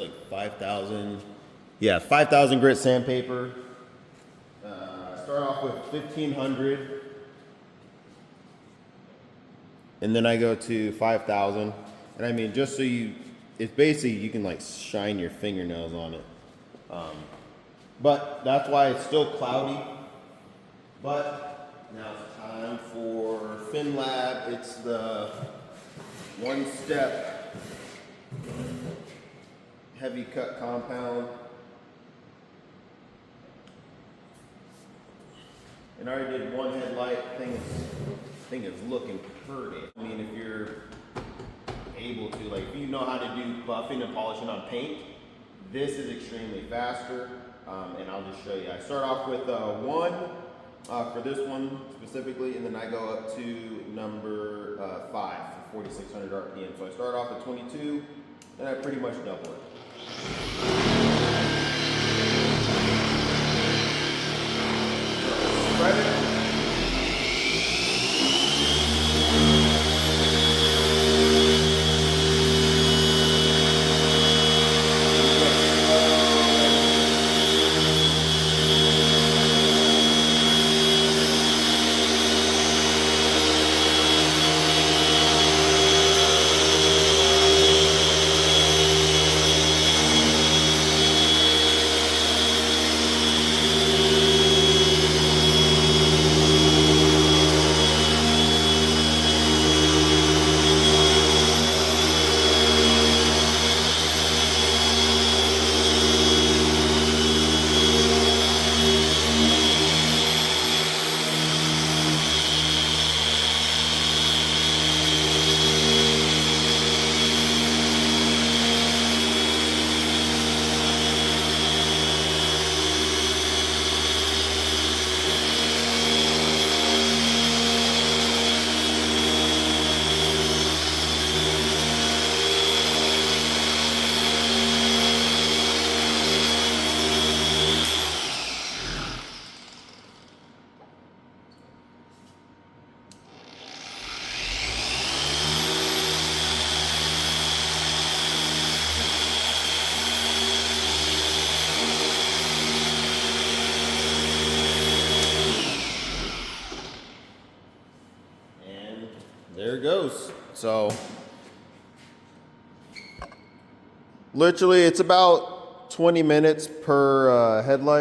like 5,000. Yeah, 5,000 grit sandpaper. Start off with 1,500. And then I go to 5,000. And I mean, just so it's basically, you can like shine your fingernails on it. But that's why it's still cloudy. But now it's time for FinLab. It's the one-step heavy cut compound. And I already did one headlight. Thing is looking pretty. I mean, if you're able to, like, if you know how to do buffing and polishing on paint, this is extremely faster. And I'll just show you. I start off with 1 for this one specifically, and then I go up to number 5 for 4,600 RPM. So I start off at 22, and I pretty much double it. Spread it. There it goes. So literally it's about 20 minutes per headlight.